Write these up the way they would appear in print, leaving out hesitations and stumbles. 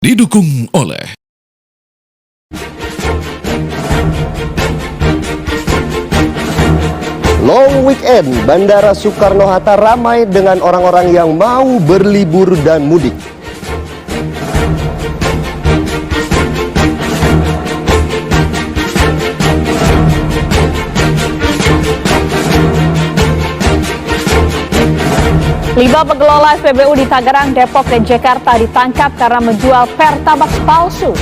Didukung oleh Long weekend, Bandara Soekarno-Hatta ramai dengan orang-orang yang mau berlibur dan mudik. Lima pengelola SPBU di Tangerang, Depok, dan Jakarta ditangkap karena menjual Pertamax palsu.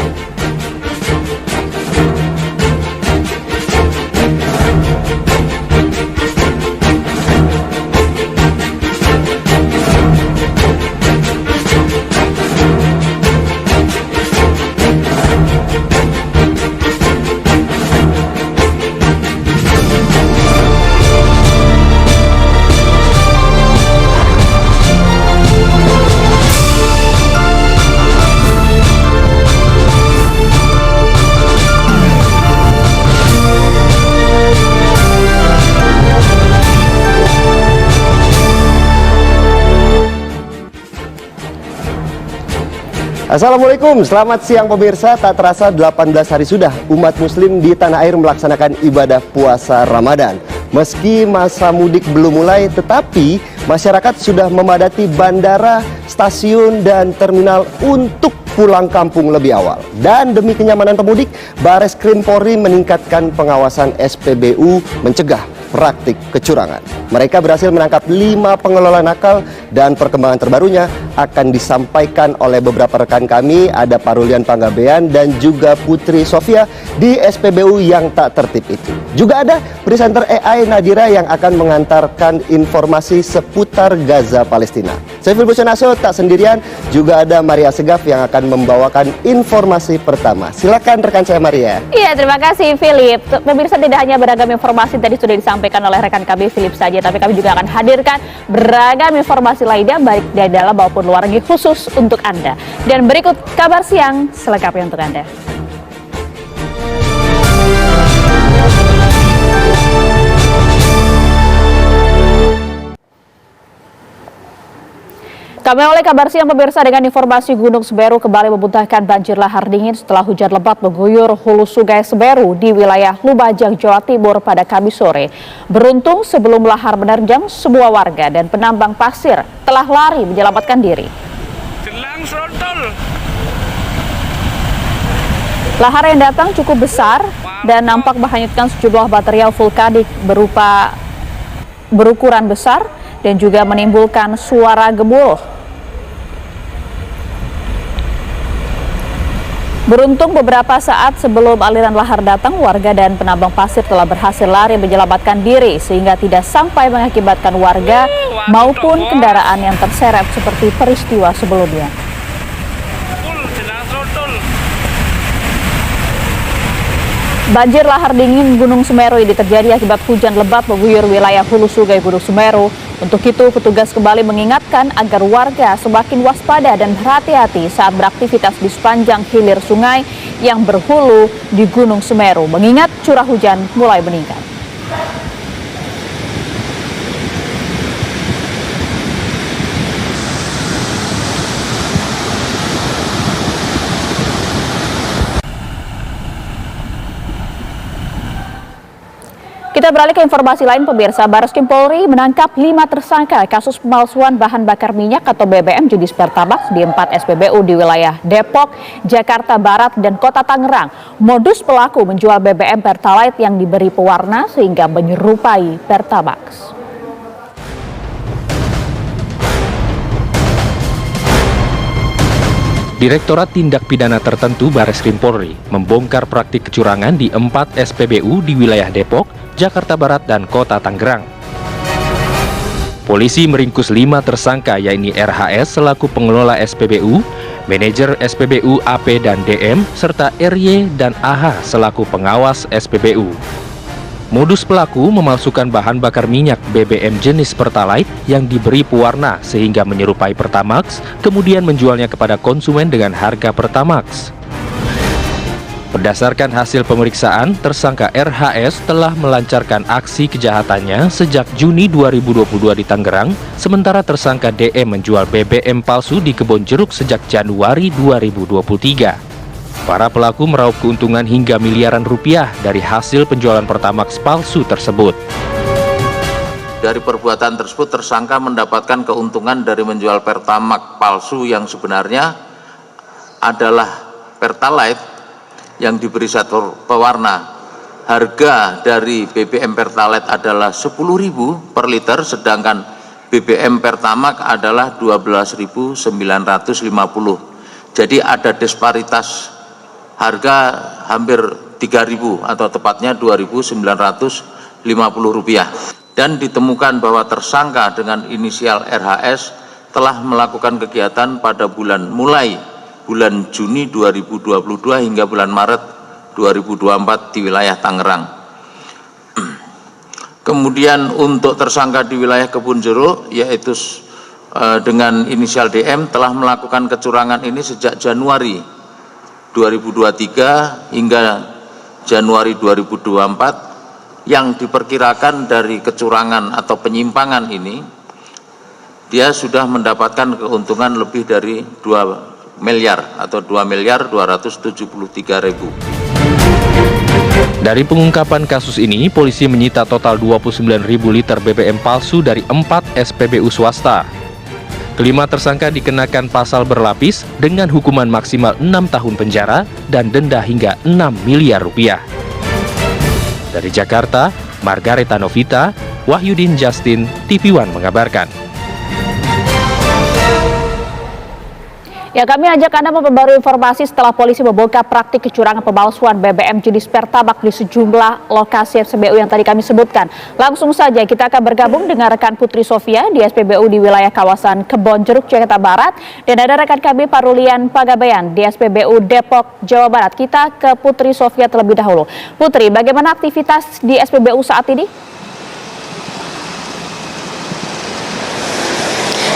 Assalamualaikum, selamat siang pemirsa. Tak terasa 18 hari sudah umat muslim di tanah air melaksanakan ibadah puasa Ramadan. Meski masa mudik belum mulai, tetapi masyarakat sudah memadati bandara, stasiun, dan terminal untuk pulang kampung lebih awal. Dan demi kenyamanan pemudik, Bareskrim Polri meningkatkan pengawasan SPBU mencegah praktik kecurangan. Mereka berhasil menangkap 5 pengelola nakal dan perkembangan terbarunya akan disampaikan oleh beberapa rekan kami. Ada Parulian Panggabean dan juga Putri Sofia di SPBU yang tak tertib itu. Juga ada presenter AI Nadira yang akan mengantarkan informasi seputar Gaza Palestina. Saya Philip Busionaso tak sendirian, juga ada Maria Segaf yang akan membawakan informasi pertama. Silakan rekan saya Maria. Iya, terima kasih Philip. Pemirsa, tidak hanya beragam informasi tadi sudah disampaikan oleh rekan kami Philip saja, tapi kami juga akan hadirkan beragam informasi lainnya baik dari dalam maupun luar negeri khusus untuk Anda. Dan berikut kabar siang selengkapnya untuk Anda. Kami oleh kabar siang pemirsa dengan informasi Gunung Semeru kembali memuntahkan banjir lahar dingin setelah hujan lebat mengguyur hulu sungai Semeru di wilayah Lumajang, Jawa Timur pada Kamis sore. Beruntung sebelum lahar menerjang, semua warga dan penambang pasir telah lari menyelamatkan diri. Lahar yang datang cukup besar dan nampak menghanyutkan sejumlah material vulkanik berukuran besar dan juga menimbulkan suara gemuruh. Beruntung beberapa saat sebelum aliran lahar datang, warga dan penambang pasir telah berhasil lari menyelamatkan diri sehingga tidak sampai mengakibatkan warga maupun kendaraan yang terseret seperti peristiwa sebelumnya. Banjir lahar dingin Gunung Semeru ini terjadi akibat hujan lebat mengguyur wilayah hulu sungai Gunung Semeru. Untuk itu, petugas kembali mengingatkan agar warga semakin waspada dan berhati-hati saat beraktivitas di sepanjang hilir sungai yang berhulu di Gunung Semeru, mengingat curah hujan mulai meningkat. Kita beralih ke informasi lain pemirsa. Bareskrim Polri menangkap 5 tersangka kasus pemalsuan bahan bakar minyak atau BBM jenis Pertamax di 4 SPBU di wilayah Depok, Jakarta Barat, dan Kota Tangerang. Modus pelaku menjual BBM Pertalite yang diberi pewarna sehingga menyerupai Pertamax. Direktorat Tindak Pidana Tertentu Bareskrim Polri membongkar praktik kecurangan di 4 SPBU di wilayah Depok, Jakarta Barat, dan Kota Tangerang. Polisi meringkus 5 tersangka yaitu RHS selaku pengelola SPBU, manajer SPBU AP dan DM, serta RY dan AH selaku pengawas SPBU. Modus pelaku memalsukan bahan bakar minyak BBM jenis Pertalite yang diberi pewarna sehingga menyerupai Pertamax, kemudian menjualnya kepada konsumen dengan harga Pertamax. Berdasarkan hasil pemeriksaan, tersangka RHS telah melancarkan aksi kejahatannya sejak Juni 2022 di Tangerang, sementara tersangka DM menjual BBM palsu di Kebon Jeruk sejak Januari 2023. Para pelaku meraup keuntungan hingga miliaran rupiah dari hasil penjualan Pertamax palsu tersebut. Dari perbuatan tersebut, tersangka mendapatkan keuntungan dari menjual Pertamax palsu yang sebenarnya adalah Pertalite yang diberi satu pewarna. Harga dari BBM Pertalite adalah 10.000 per liter, sedangkan BBM Pertamax adalah 12.950. Jadi ada disparitas harga hampir 3.000 atau tepatnya 2.950 rupiah. Dan ditemukan bahwa tersangka dengan inisial RHS telah melakukan kegiatan pada mulai bulan Juni 2022 hingga bulan Maret 2024 di wilayah Tangerang. Kemudian untuk tersangka di wilayah Kebon Jeruk, yaitu dengan inisial DM, telah melakukan kecurangan ini sejak Januari 2023 hingga Januari 2024, yang diperkirakan dari kecurangan atau penyimpangan ini, dia sudah mendapatkan keuntungan lebih dari 2 miliar atau 2.273.000. Dari pengungkapan kasus ini, polisi menyita total 29.000 liter BBM palsu dari 4 SPBU swasta. Kelima tersangka dikenakan pasal berlapis dengan hukuman maksimal 6 tahun penjara dan denda hingga 6 miliar rupiah. Dari Jakarta, Margareta Novita, Wahyudin Justin, TV One mengabarkan. Ya, kami ajak Anda memperbarui informasi setelah polisi membongkar praktik kecurangan pemalsuan BBM jenis Pertamax di sejumlah lokasi SPBU yang tadi kami sebutkan. Langsung saja kita akan bergabung dengan rekan Putri Sofia di SPBU di wilayah kawasan Kebon Jeruk, Jakarta Barat. Dan ada rekan kami Parulian Pagabean di SPBU Depok, Jawa Barat. Kita ke Putri Sofia terlebih dahulu. Putri, bagaimana aktivitas di SPBU saat ini?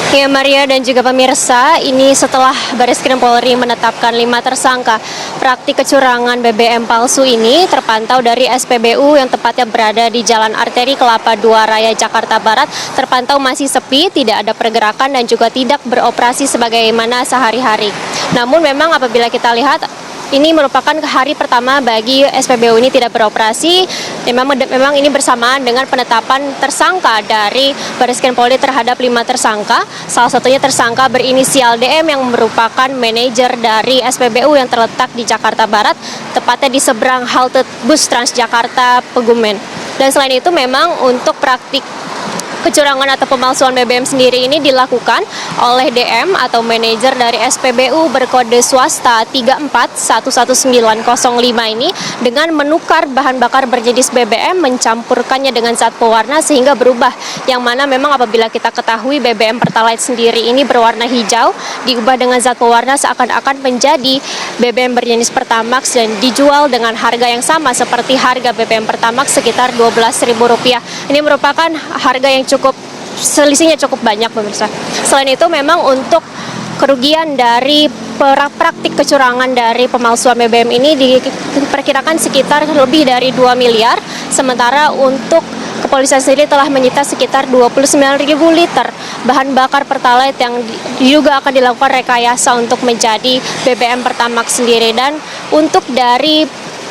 Ya, Maria dan juga pemirsa, ini setelah Bareskrim Polri menetapkan 5 tersangka praktik kecurangan BBM palsu ini terpantau dari SPBU yang tepatnya berada di Jalan Arteri Kelapa II Raya Jakarta Barat, terpantau masih sepi, tidak ada pergerakan dan juga tidak beroperasi sebagaimana sehari-hari. Namun memang apabila kita lihat, ini merupakan hari pertama bagi SPBU ini tidak beroperasi. Memang ini bersamaan dengan penetapan tersangka dari Bareskrim Polri terhadap 5 tersangka. Salah satunya tersangka berinisial DM yang merupakan manajer dari SPBU yang terletak di Jakarta Barat, tepatnya di seberang halte bus Transjakarta Pegumen. Dan selain itu memang untuk praktik kecurangan atau pemalsuan BBM sendiri ini dilakukan oleh DM atau manajer dari SPBU berkode swasta 34110905 ini dengan menukar bahan bakar berjenis BBM, mencampurkannya dengan zat pewarna sehingga berubah, yang mana memang apabila kita ketahui BBM Pertalite sendiri ini berwarna hijau, diubah dengan zat pewarna seakan-akan menjadi BBM berjenis Pertamax dan dijual dengan harga yang sama seperti harga BBM Pertamax sekitar Rp12.000. Ini merupakan harga yang selisihnya cukup banyak, pemirsa. Selain itu memang untuk kerugian dari praktik kecurangan dari pemalsuan BBM ini diperkirakan sekitar lebih dari 2 miliar, sementara untuk kepolisian sendiri telah menyita sekitar 29.000 liter bahan bakar Pertalite yang juga akan dilakukan rekayasa untuk menjadi BBM Pertamax sendiri. Dan untuk dari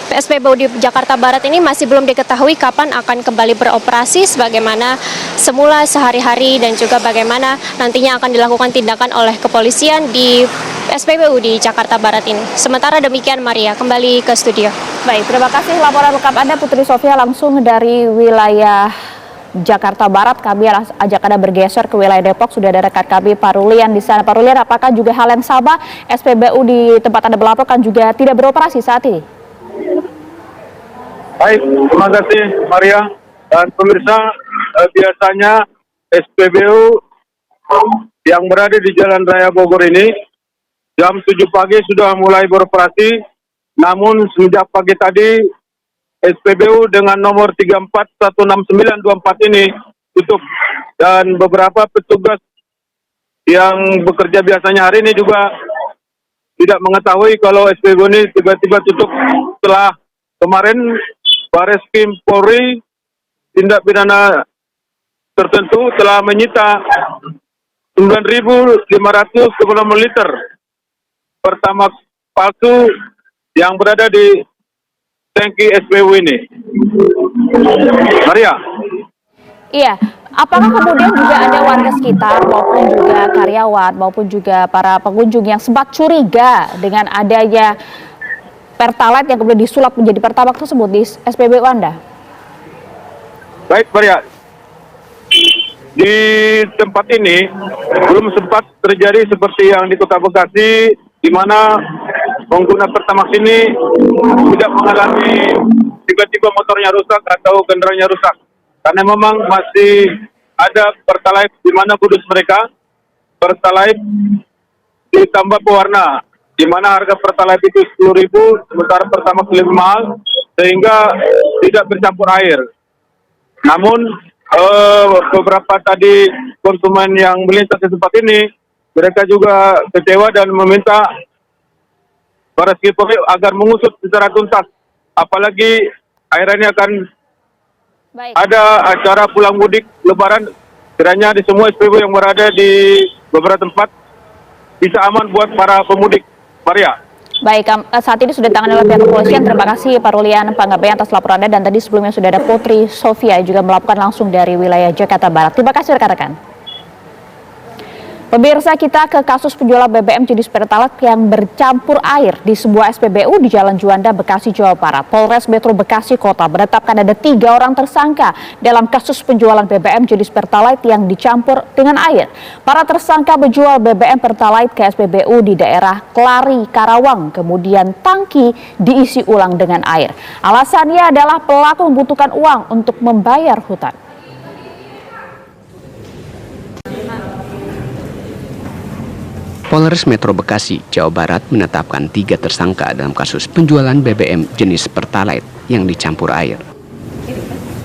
SPBU di Jakarta Barat ini masih belum diketahui kapan akan kembali beroperasi sebagaimana semula sehari-hari dan juga bagaimana nantinya akan dilakukan tindakan oleh kepolisian di SPBU di Jakarta Barat ini. Sementara demikian, Maria, kembali ke studio. Baik, terima kasih laporan lengkap Anda Putri Sofia langsung dari wilayah Jakarta Barat. Kami ajak Anda bergeser ke wilayah Depok. Sudah ada rekan kami Parulian di sana. Parulian, apakah juga hal yang sama SPBU di tempat Anda melaporkan juga tidak beroperasi saat ini? Baik, terima kasih Maria dan pemirsa. Biasanya SPBU yang berada di Jalan Raya Bogor ini jam 7 pagi sudah mulai beroperasi, namun semenjak pagi tadi SPBU dengan nomor 341692 ini tutup dan beberapa petugas yang bekerja biasanya hari ini juga tidak mengetahui kalau SPBU ini tiba-tiba tutup setelah kemarin Bareskrim Polri tindak pidana tertentu telah menyita 9.500 liter Pertamax palsu yang berada di tangki SPBU ini. Maria. Iya, apakah kemudian juga ada warga sekitar maupun juga karyawan maupun juga para pengunjung yang sempat curiga dengan adanya Pertalite yang kemudian disulap menjadi Pertamax tersebut di SPBU Anda? Baik, Maria. Di tempat ini belum sempat terjadi seperti yang di Kota Bekasi, di mana pengguna Pertamax ini tidak mengalami tiba-tiba motornya rusak atau kendaraannya rusak. Karena memang masih ada Pertalite di mana kudus mereka, Pertalite ditambah pewarna, di mana harga Pertalite itu 10.000, sementara Pertamax lebih mahal, sehingga tidak bercampur air. Namun beberapa tadi konsumen yang melintas di tempat ini, mereka juga kecewa dan meminta para skipper agar mengusut secara tuntas. Apalagi akhirnya akan ada acara pulang mudik Lebaran, kiranya di semua SPBU yang berada di beberapa tempat bisa aman buat para pemudik. Maria. Baik, saat ini sudah ditangani oleh pihak kepolisian. Terima kasih Pak Rulian Panggabean atas laporan Anda, dan tadi sebelumnya sudah ada Putri Sofia juga melaporkan langsung dari wilayah Jakarta Barat. Terima kasih rekan-rekan. Pemirsa, kita ke kasus penjualan BBM jenis Pertalite yang bercampur air di sebuah SPBU di Jalan Juanda, Bekasi, Jawa Barat. Polres Metro Bekasi Kota menetapkan ada 3 orang tersangka dalam kasus penjualan BBM jenis Pertalite yang dicampur dengan air. Para tersangka menjual BBM Pertalite ke SPBU di daerah Klari, Karawang, kemudian tangki diisi ulang dengan air. Alasannya adalah pelaku membutuhkan uang untuk membayar hutang. Polres Metro Bekasi, Jawa Barat menetapkan 3 tersangka dalam kasus penjualan BBM jenis Pertalite yang dicampur air.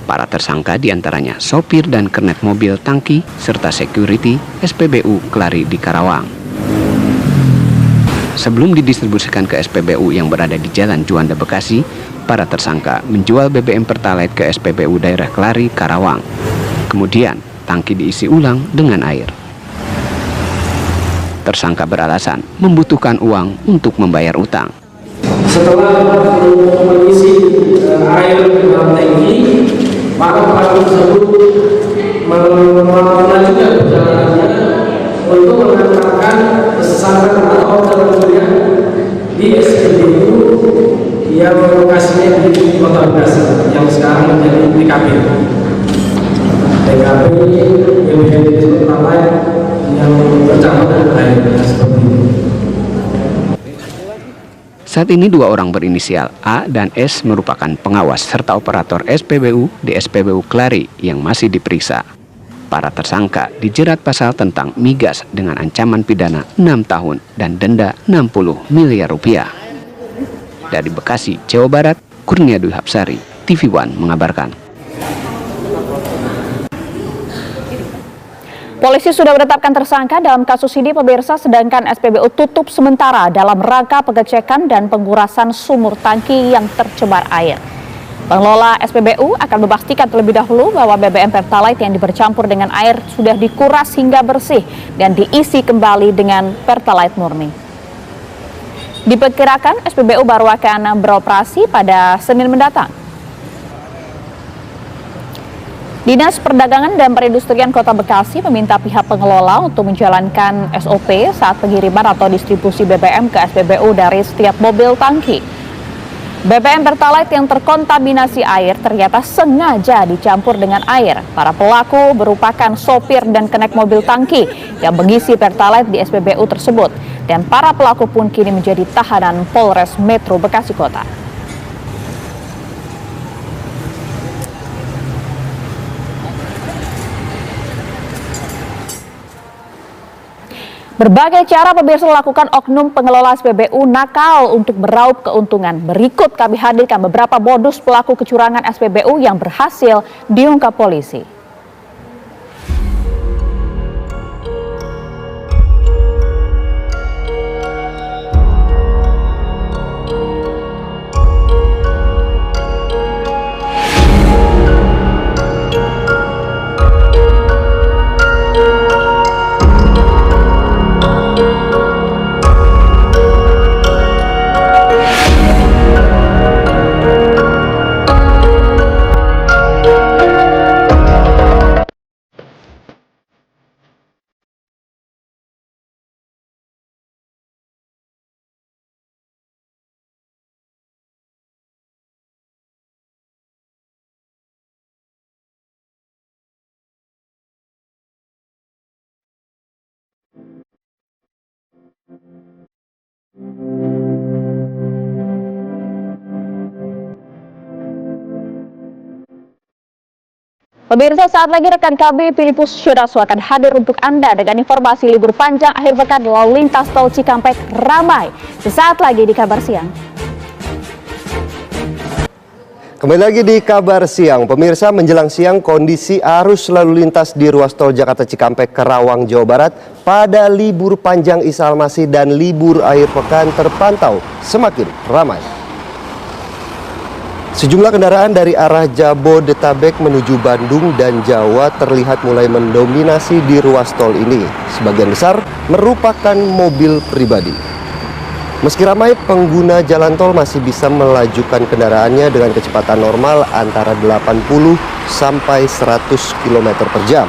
Para tersangka diantaranya sopir dan kernet mobil tangki serta security SPBU Klari di Karawang. Sebelum didistribusikan ke SPBU yang berada di Jalan Juanda, Bekasi, para tersangka menjual BBM Pertalite ke SPBU daerah Klari, Karawang. Kemudian, tangki diisi ulang dengan air. Tersangka beralasan membutuhkan uang untuk membayar utang. Setelah mengisi air di dalam tangki, maka pelaku tersebut melanjutkan perjalanannya untuk mengantarkan pesanan atau orderannya di SPBU yang lokasinya di Kota Bekasi yang sekarang menjadi TKP yang menjadi Pertalite yang bercampur dengan air seperti ini. Saat ini 2 orang berinisial A dan S merupakan pengawas serta operator SPBU di SPBU Klari yang masih diperiksa. Para tersangka dijerat pasal tentang migas dengan ancaman pidana 6 tahun dan denda 60 miliar rupiah. Dari Bekasi, Jawa Barat, Kurnia Dwi Hapsari, TV One mengabarkan. Polisi sudah menetapkan tersangka dalam kasus ini, pemirsa, sedangkan SPBU tutup sementara dalam rangka pengecekan dan pengurasan sumur tangki yang tercemar air. Pengelola SPBU akan memastikan terlebih dahulu bahwa BBM Pertalite yang bercampur dengan air sudah dikuras hingga bersih dan diisi kembali dengan Pertalite murni. Diperkirakan SPBU baru akan beroperasi pada Senin mendatang. Dinas Perdagangan dan Perindustrian Kota Bekasi meminta pihak pengelola untuk menjalankan SOP saat pengiriman atau distribusi BBM ke SPBU dari setiap mobil tangki. BBM Pertalite yang terkontaminasi air ternyata sengaja dicampur dengan air. Para pelaku merupakan sopir dan kernet mobil tangki yang mengisi Pertalite di SPBU tersebut. Dan para pelaku pun kini menjadi tahanan Polres Metro Bekasi Kota. Berbagai cara pemirsa melakukan oknum pengelola SPBU nakal untuk meraup keuntungan. Berikut kami hadirkan beberapa modus pelaku kecurangan SPBU yang berhasil diungkap polisi. Pemirsa, saat lagi rekan kami Filipus Syudasu akan hadir untuk Anda dengan informasi libur panjang akhir pekan lalu lintas tol Cikampek ramai. Sesaat lagi di Kabar Siang. Kembali lagi di Kabar Siang. Pemirsa, menjelang siang kondisi arus lalu lintas di ruas tol Jakarta Cikampek Karawang, Jawa Barat pada libur panjang Isa Al-Masih dan libur akhir pekan terpantau semakin ramai. Sejumlah kendaraan dari arah Jabodetabek menuju Bandung dan Jawa terlihat mulai mendominasi di ruas tol ini. Sebagian besar merupakan mobil pribadi. Meski ramai, pengguna jalan tol masih bisa melajukan kendaraannya dengan kecepatan normal antara 80 sampai 100 km per jam.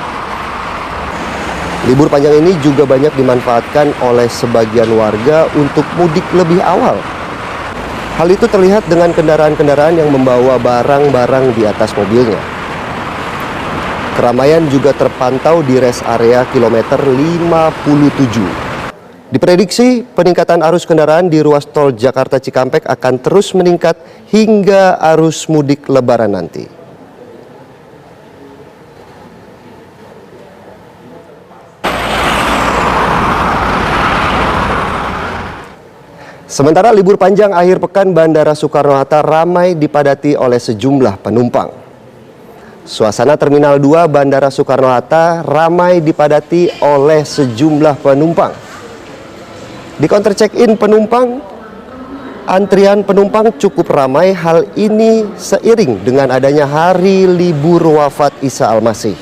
Libur panjang ini juga banyak dimanfaatkan oleh sebagian warga untuk mudik lebih awal. Hal itu terlihat dengan kendaraan-kendaraan yang membawa barang-barang di atas mobilnya. Keramaian juga terpantau di rest area kilometer 57. Diprediksi peningkatan arus kendaraan di ruas tol Jakarta Cikampek akan terus meningkat hingga arus mudik Lebaran nanti. Sementara libur panjang akhir pekan Bandara Soekarno-Hatta ramai dipadati oleh sejumlah penumpang. Suasana Terminal 2 Bandara Soekarno-Hatta ramai dipadati oleh sejumlah penumpang. Di counter check-in penumpang, antrian penumpang cukup ramai. Hal ini seiring dengan adanya hari libur wafat Isa Al-Masih.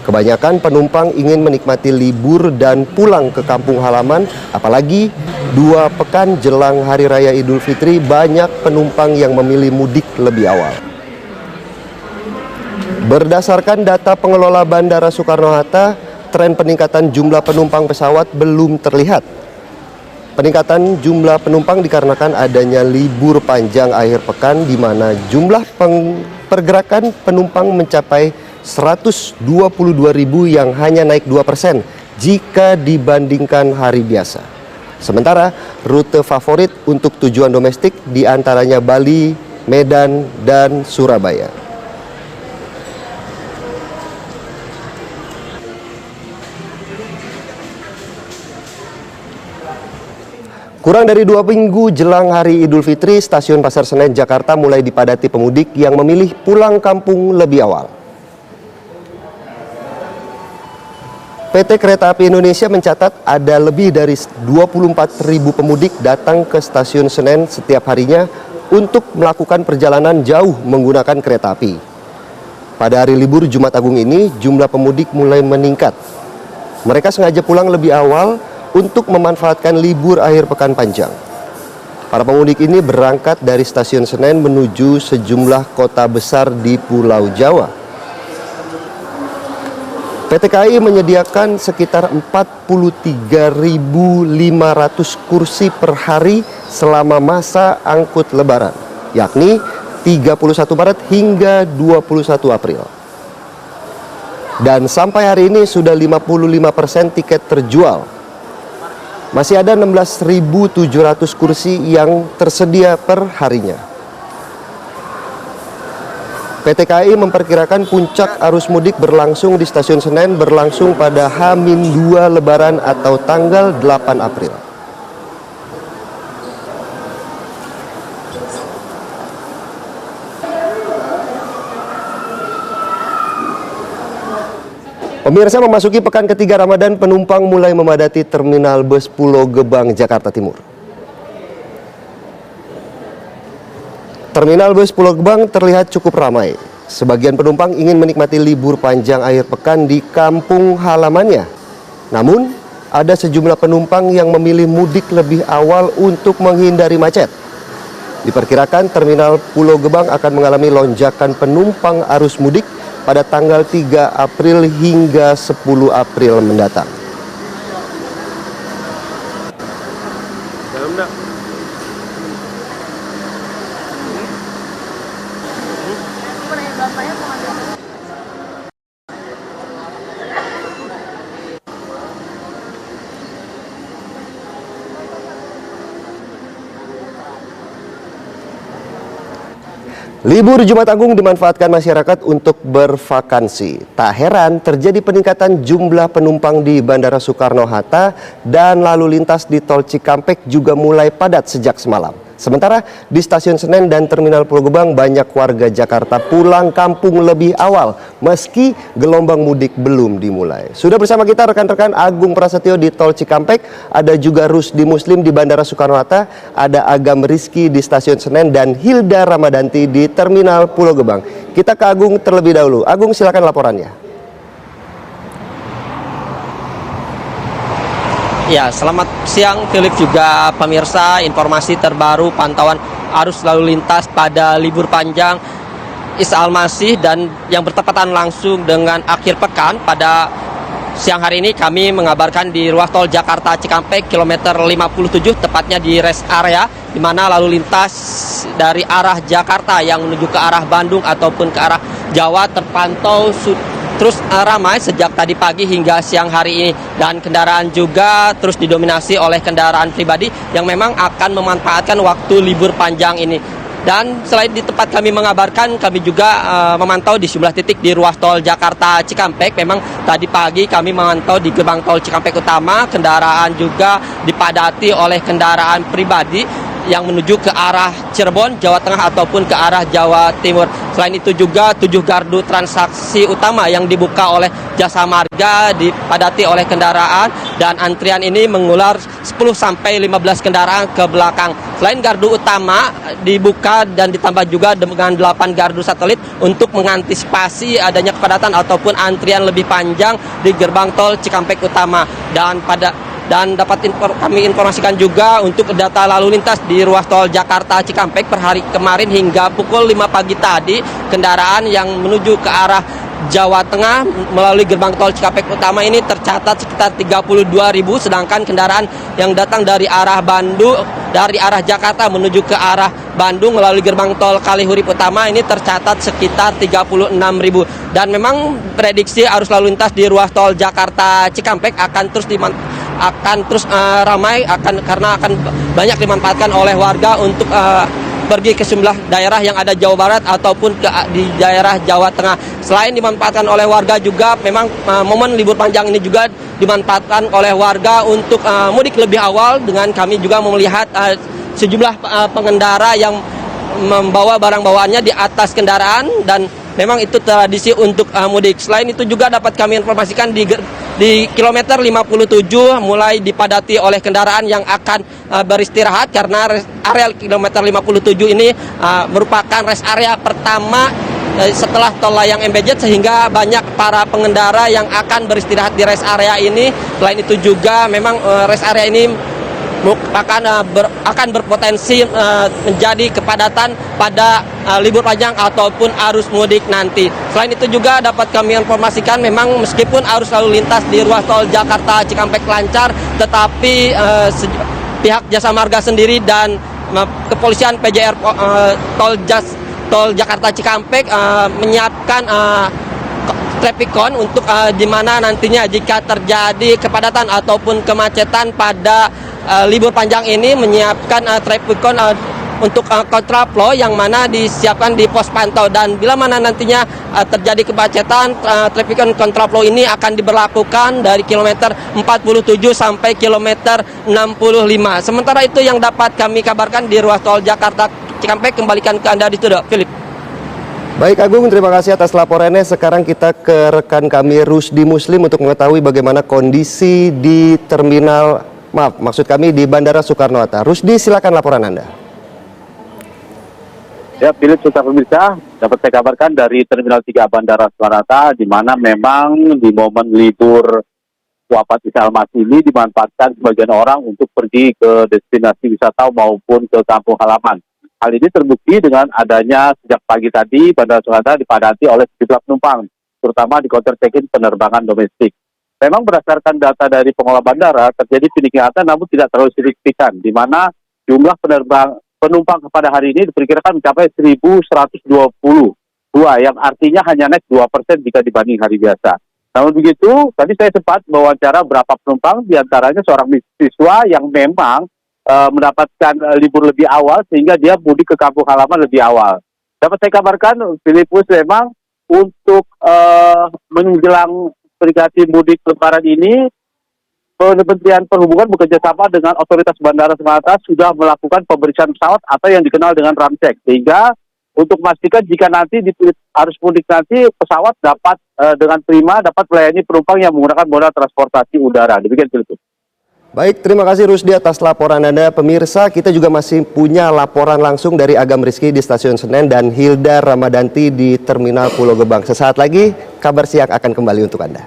Kebanyakan penumpang ingin menikmati libur dan pulang ke kampung halaman, apalagi 2 pekan jelang Hari Raya Idul Fitri banyak penumpang yang memilih mudik lebih awal. Berdasarkan data pengelola Bandara Soekarno-Hatta, tren peningkatan jumlah penumpang pesawat belum terlihat. Peningkatan jumlah penumpang dikarenakan adanya libur panjang akhir pekan di mana jumlah pergerakan penumpang mencapai 122.000 yang hanya naik 2% jika dibandingkan hari biasa. Sementara rute favorit untuk tujuan domestik diantaranya Bali, Medan, dan Surabaya. Kurang dari 2 minggu jelang Hari Idul Fitri, Stasiun Pasar Senen, Jakarta mulai dipadati pemudik yang memilih pulang kampung lebih awal. PT Kereta Api Indonesia mencatat ada lebih dari 24.000 pemudik datang ke Stasiun Senen setiap harinya untuk melakukan perjalanan jauh menggunakan kereta api. Pada hari libur Jumat Agung ini, jumlah pemudik mulai meningkat. Mereka sengaja pulang lebih awal untuk memanfaatkan libur akhir pekan panjang. Para pemudik ini berangkat dari Stasiun Senen menuju sejumlah kota besar di Pulau Jawa. PT KAI menyediakan sekitar 43.500 kursi per hari selama masa angkut Lebaran, yakni 31 Maret hingga 21 April. Dan sampai hari ini sudah 55% tiket terjual. Masih ada 16.700 kursi yang tersedia per harinya. PT KAI memperkirakan puncak arus mudik berlangsung di Stasiun Senen berlangsung pada H-2 Lebaran atau tanggal 8 April. Pemirsa, memasuki pekan ketiga Ramadan, penumpang mulai memadati Terminal Bus Pulau Gebang, Jakarta Timur. Terminal Bus Pulau Gebang terlihat cukup ramai. Sebagian penumpang ingin menikmati libur panjang akhir pekan di kampung halamannya. Namun, ada sejumlah penumpang yang memilih mudik lebih awal untuk menghindari macet. Diperkirakan Terminal Pulau Gebang akan mengalami lonjakan penumpang arus mudik pada tanggal 3 April hingga 10 April mendatang. Libur Jumat Agung dimanfaatkan masyarakat untuk bervakansi. Tak heran terjadi peningkatan jumlah penumpang di Bandara Soekarno-Hatta dan lalu lintas di Tol Cikampek juga mulai padat sejak semalam. Sementara di Stasiun Senen dan Terminal Pulau Gebang banyak warga Jakarta pulang kampung lebih awal meski gelombang mudik belum dimulai. Sudah bersama kita rekan-rekan Agung Prasetyo di Tol Cikampek, ada juga Rusdi Muslim di Bandara Soekarno-Hatta, ada Agam Rizky di Stasiun Senen dan Hilda Ramadanti di Terminal Pulau Gebang. Kita ke Agung terlebih dahulu. Agung, silakan laporannya. Ya, selamat siang Philip juga pemirsa. Informasi terbaru pantauan arus lalu lintas pada libur panjang Isa Al-Masih dan yang bertepatan langsung dengan akhir pekan. Pada siang hari ini kami mengabarkan di ruas tol Jakarta Cikampek kilometer 57, tepatnya di rest area, di mana lalu lintas dari arah Jakarta yang menuju ke arah Bandung ataupun ke arah Jawa terpantau terus ramai sejak tadi pagi hingga siang hari ini, dan kendaraan juga terus didominasi oleh kendaraan pribadi yang memang akan memanfaatkan waktu libur panjang ini. Dan selain di tempat kami mengabarkan, kami juga memantau di sejumlah titik di ruas tol Jakarta Cikampek. Memang tadi pagi kami memantau di gerbang tol Cikampek Utama, kendaraan juga dipadati oleh kendaraan pribadi yang menuju ke arah Cirebon, Jawa Tengah ataupun ke arah Jawa Timur. Selain itu juga 7 gardu transaksi utama yang dibuka oleh Jasa Marga dipadati oleh kendaraan, dan antrian ini mengular 10-15 kendaraan ke belakang. Selain gardu utama dibuka dan ditambah juga dengan 8 gardu satelit untuk mengantisipasi adanya kepadatan ataupun antrian lebih panjang di gerbang tol Cikampek Utama. Dan dapat kami informasikan juga untuk data lalu lintas di ruas tol Jakarta Cikampek per hari kemarin hingga pukul 5 pagi tadi, kendaraan yang menuju ke arah Jawa Tengah melalui gerbang tol Cikampek Utama ini tercatat sekitar 32.000, sedangkan kendaraan yang datang dari arah Jakarta menuju ke arah Bandung melalui gerbang tol Kalihurip Utama ini tercatat sekitar 36.000. Dan memang prediksi arus lalu lintas di ruas tol Jakarta Cikampek akan terus ramai karena akan banyak dimanfaatkan oleh warga untuk pergi ke sejumlah daerah yang ada Jawa Barat ataupun di daerah Jawa Tengah. Selain dimanfaatkan oleh warga juga, memang momen libur panjang ini juga dimanfaatkan oleh warga untuk mudik lebih awal, dengan kami juga melihat sejumlah pengendara yang membawa barang bawaannya di atas kendaraan, dan memang itu tradisi untuk mudik. Selain itu juga dapat kami informasikan di kilometer 57 mulai dipadati oleh kendaraan yang akan beristirahat, karena area kilometer 57 ini merupakan rest area pertama setelah tol layang MBZ, sehingga banyak para pengendara yang akan beristirahat di rest area ini. Selain itu juga memang rest area ini akan berpotensi menjadi kepadatan pada libur panjang ataupun arus mudik nanti. Selain itu juga dapat kami informasikan, memang meskipun arus lalu lintas di ruas tol Jakarta Cikampek lancar, tetapi pihak Jasa Marga sendiri dan kepolisian PJR tol Jakarta Cikampek menyiapkan traffic cone untuk di mana nantinya jika terjadi kepadatan ataupun kemacetan pada libur panjang ini, menyiapkan traffic cone untuk kontraflow yang mana disiapkan di pos pantau, dan bila mana nantinya terjadi kemacetan, traffic cone kontraflow ini akan diberlakukan dari kilometer 47 sampai kilometer 65. Sementara itu yang dapat kami kabarkan di ruas tol Jakarta Cikampek. Kembalikan ke Anda di studio, Philip. Baik Agung, terima kasih atas laporannya. Sekarang kita ke rekan kami Rusdi Muslim untuk mengetahui bagaimana kondisi di di Bandara Soekarno-Hatta. Rusdi, silakan laporan Anda. Ya, Philip, serta pemirsa, dapat saya kabarkan dari Terminal 3 Bandara Soekarno-Hatta, di mana memang di momen libur wafat Isa Al-Masih ini dimanfaatkan sebagian orang untuk pergi ke destinasi wisata maupun ke kampung halaman. Hal ini terbukti dengan adanya sejak pagi tadi Bandara Soekarno-Hatta dipadati oleh sejumlah penumpang, terutama di counter check-in penerbangan domestik. Memang berdasarkan data dari pengelola bandara, terjadi peningkatan namun tidak terlalu signifikan, di mana jumlah penumpang pada hari ini diperkirakan mencapai 1.122, yang artinya hanya naik 2% jika dibanding hari biasa. Namun begitu, tadi saya sempat mewawancara beberapa penumpang, diantaranya seorang mahasiswa yang memang mendapatkan libur lebih awal sehingga dia mudik ke kampung halaman lebih awal. dapat saya kabarkan, Filipus, memang untuk menjelang peringati mudik Lebaran ini, Kementerian Perhubungan bekerja sama dengan otoritas Bandara Soekarno-Hatta sudah melakukan pemeriksaan pesawat atau yang dikenal dengan ramcek, sehingga untuk memastikan jika nanti di arus mudik nanti pesawat dapat dengan prima dapat melayani penumpang yang menggunakan moda transportasi udara. Demikian, Filipus. Baik, terima kasih Rusdi atas laporan Anda. Pemirsa, kita juga masih punya laporan langsung dari Agam Rizky di Stasiun Senen dan Hilda Ramadanti di Terminal Pulau Gebang. Sesaat lagi, Kabar Siang akan kembali untuk Anda.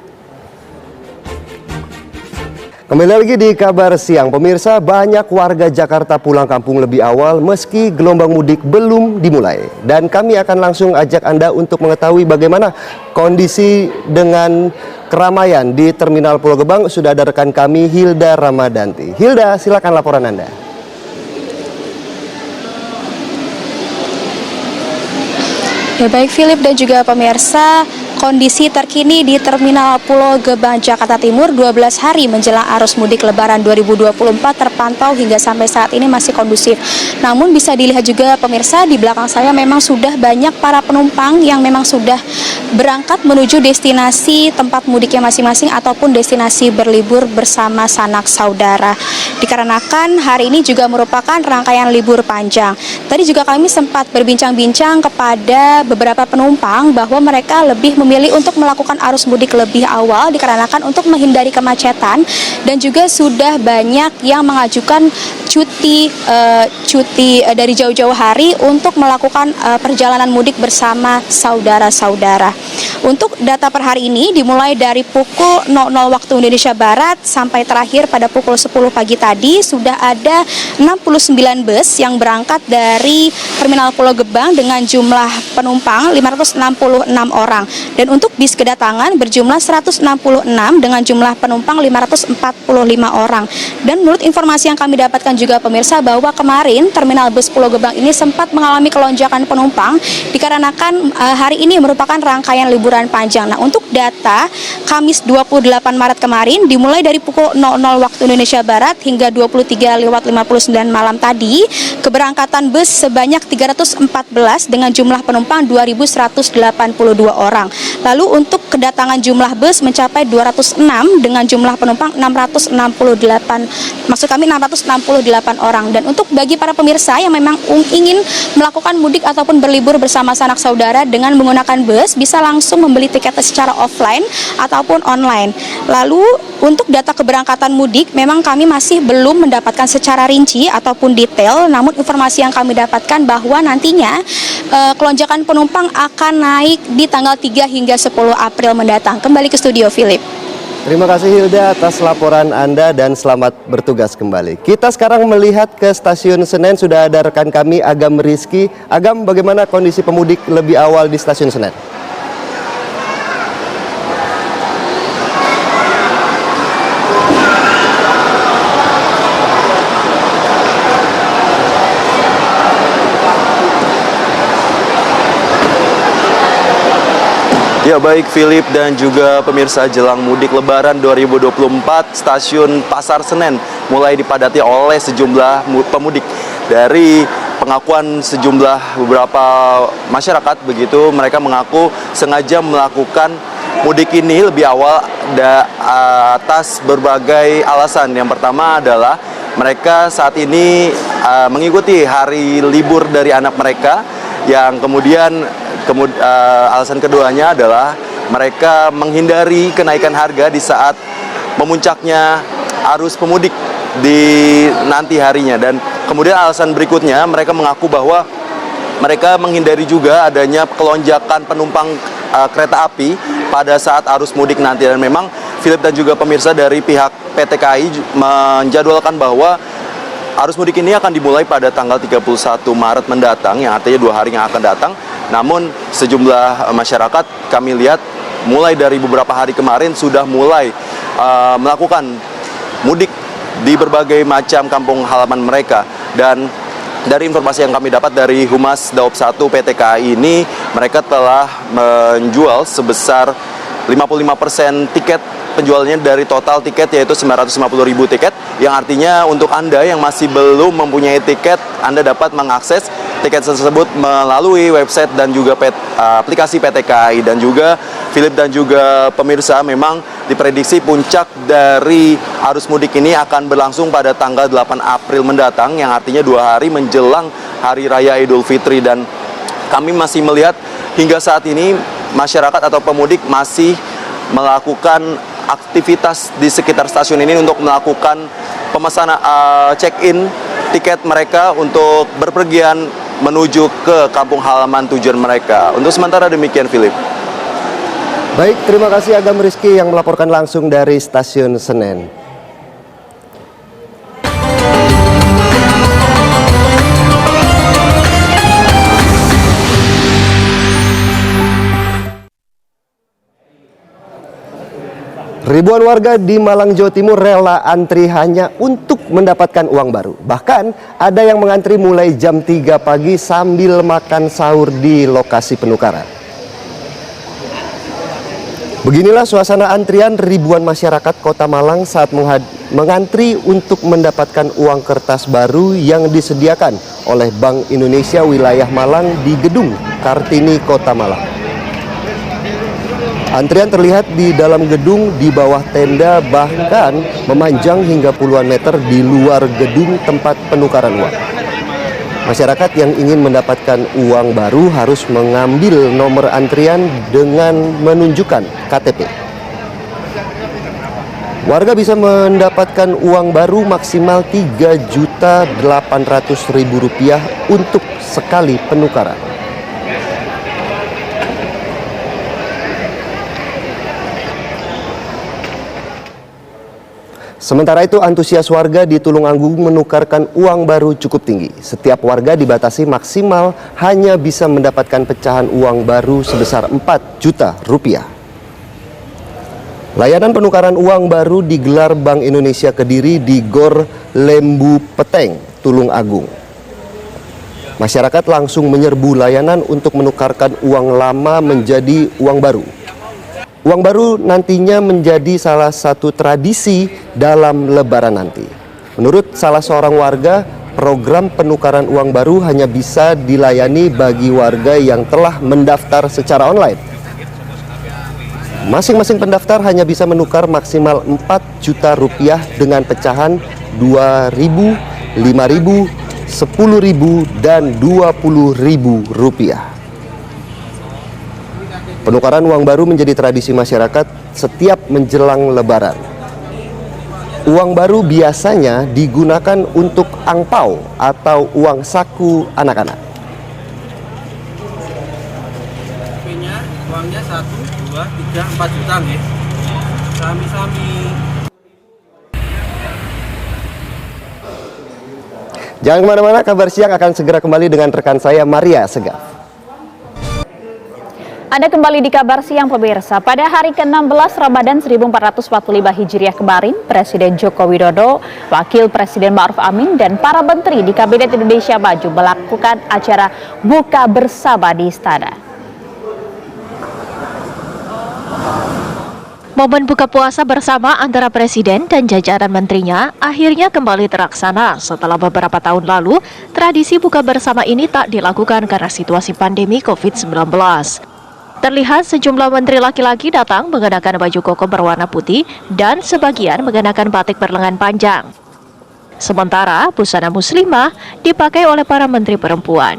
Kembali lagi di Kabar Siang, pemirsa, banyak warga Jakarta pulang kampung lebih awal meski gelombang mudik belum dimulai. Dan kami akan langsung ajak Anda untuk mengetahui bagaimana kondisi dengan keramaian di Terminal Pulau Gebang. Sudah ada rekan kami Hilda Ramadanti. Hilda, silakan laporan Anda. Ya, baik Philip dan juga pemirsa, kondisi terkini di Terminal Pulau Gebang, Jakarta Timur 12 hari menjelang arus mudik Lebaran 2024 terpantau hingga sampai saat ini masih kondusif. Namun bisa dilihat juga pemirsa, di belakang saya memang sudah banyak para penumpang yang memang sudah berangkat menuju destinasi tempat mudiknya masing-masing ataupun destinasi berlibur bersama sanak saudara. Dikarenakan hari ini juga merupakan rangkaian libur panjang. Tadi juga kami sempat berbincang-bincang kepada beberapa penumpang bahwa mereka lebih memilih untuk melakukan arus mudik lebih awal dikarenakan untuk menghindari kemacetan, dan juga sudah banyak yang mengajukan cuti dari jauh-jauh hari untuk melakukan perjalanan mudik bersama saudara-saudara. Untuk data per hari ini dimulai dari pukul 00 waktu Indonesia Barat sampai terakhir pada pukul 10 pagi tadi sudah ada 69 bus yang berangkat dari Terminal Pulau Gebang dengan jumlah penumpang 566 orang. Dan untuk bis kedatangan berjumlah 166 dengan jumlah penumpang 545 orang. Dan menurut informasi yang kami dapatkan juga pemirsa, bahwa kemarin Terminal Bus Pulau Gebang ini sempat mengalami kelonjakan penumpang dikarenakan hari ini merupakan rangkaian liburan panjang. Nah, untuk data Kamis 28 Maret kemarin dimulai dari pukul 00 waktu Indonesia Barat hingga 23:59 malam tadi, keberangkatan bus sebanyak 314 dengan jumlah penumpang 2.182 orang. Lalu untuk kedatangan jumlah bus mencapai 206 dengan jumlah penumpang 668 orang. Dan untuk bagi para pemirsa yang memang ingin melakukan mudik ataupun berlibur bersama sanak saudara dengan menggunakan bus, bisa langsung membeli tiketnya secara offline ataupun online. Lalu untuk data keberangkatan mudik memang kami masih belum mendapatkan secara rinci ataupun detail, namun informasi yang kami dapatkan bahwa nantinya kelonjakan penumpang akan naik di tanggal 3 hingga 10 April mendatang. Kembali ke studio, Philip. Terima kasih Hilda atas laporan Anda dan selamat bertugas kembali. Kita sekarang melihat ke Stasiun Senen, sudah ada rekan kami Agam Rizky. Agam, bagaimana kondisi pemudik lebih awal di Stasiun Senen? Ya, baik Philip dan juga pemirsa, jelang mudik Lebaran 2024, Stasiun Pasar Senen mulai dipadati oleh sejumlah pemudik. Dari pengakuan sejumlah beberapa masyarakat begitu, mereka mengaku sengaja melakukan mudik ini lebih awal atas berbagai alasan. Yang pertama adalah mereka saat ini mengikuti hari libur dari anak mereka, yang kemudian alasan keduanya adalah mereka menghindari kenaikan harga di saat memuncaknya arus pemudik di nanti harinya. Dan kemudian alasan berikutnya, mereka mengaku bahwa mereka menghindari juga adanya kelonjakan penumpang kereta api pada saat arus mudik nanti. Dan memang Philip dan juga pemirsa, dari pihak PT KAI menjadwalkan bahwa arus mudik ini akan dimulai pada tanggal 31 Maret mendatang, yang artinya 2 hari yang akan datang. Namun sejumlah masyarakat kami lihat mulai dari beberapa hari kemarin sudah mulai melakukan mudik di berbagai macam kampung halaman mereka. Dan dari informasi yang kami dapat dari Humas Daop 1 PT KAI ini, mereka telah menjual sebesar 55% tiket penjualnya dari total tiket, yaitu 950.000 tiket, yang artinya untuk Anda yang masih belum mempunyai tiket, Anda dapat mengakses tiket tersebut melalui website dan juga aplikasi PT KAI. Dan juga Philip dan juga pemirsa, memang diprediksi puncak dari arus mudik ini akan berlangsung pada tanggal 8 April mendatang, yang artinya 2 hari menjelang Hari Raya Idul Fitri. Dan kami masih melihat hingga saat ini masyarakat atau pemudik masih melakukan aktivitas di sekitar stasiun ini untuk melakukan pemesanan check-in tiket mereka untuk berpergian menuju ke kampung halaman tujuan mereka. Untuk sementara demikian, Philip. Baik, terima kasih Agam Rizky yang melaporkan langsung dari Stasiun Senen. Ribuan warga di Malang, Jawa Timur rela antri hanya untuk mendapatkan uang baru. Bahkan ada yang mengantri mulai jam 3 pagi sambil makan sahur di lokasi penukaran. Beginilah suasana antrian ribuan masyarakat Kota Malang saat mengantri untuk mendapatkan uang kertas baru yang disediakan oleh Bank Indonesia wilayah Malang di Gedung Kartini, Kota Malang. Antrian terlihat di dalam gedung, di bawah tenda, bahkan memanjang hingga puluhan meter di luar gedung tempat penukaran uang. Masyarakat yang ingin mendapatkan uang baru harus mengambil nomor antrian dengan menunjukkan KTP. Warga bisa mendapatkan uang baru maksimal Rp3.800.000 untuk sekali penukaran. Sementara itu, antusias warga di Tulungagung menukarkan uang baru cukup tinggi. Setiap warga dibatasi maksimal hanya bisa mendapatkan pecahan uang baru sebesar Rp4 juta. Layanan penukaran uang baru digelar Bank Indonesia Kediri di Gor Lembu Peteng, Tulungagung. Masyarakat langsung menyerbu layanan untuk menukarkan uang lama menjadi uang baru. Uang baru nantinya menjadi salah satu tradisi dalam Lebaran nanti. Menurut salah seorang warga, program penukaran uang baru hanya bisa dilayani bagi warga yang telah mendaftar secara online. Masing-masing pendaftar hanya bisa menukar maksimal Rp4 juta dengan pecahan Rp2.000, Rp5.000, Rp10.000, dan Rp20.000. Penukaran uang baru menjadi tradisi masyarakat setiap menjelang Lebaran. Uang baru biasanya digunakan untuk angpau atau uang saku anak-anak. Uangnya 1, 2, 3, 4 juta nih. Sami-sami. Jangan kemana-mana, Kabar Siang akan segera kembali dengan rekan saya Maria Segaf. Anda kembali di Kabar Siang pemirsa. Pada hari ke-16 Ramadan 1445 Hijriah kemarin, Presiden Joko Widodo, Wakil Presiden Ma'ruf Amin, dan para menteri di Kabinet Indonesia Maju melakukan acara buka bersama di Istana. Momen buka puasa bersama antara Presiden dan jajaran menterinya akhirnya kembali terlaksana setelah beberapa tahun lalu tradisi buka bersama ini tak dilakukan karena situasi pandemi COVID-19. Terlihat sejumlah menteri laki-laki datang mengenakan baju koko berwarna putih dan sebagian mengenakan batik berlengan panjang. Sementara busana muslimah dipakai oleh para menteri perempuan.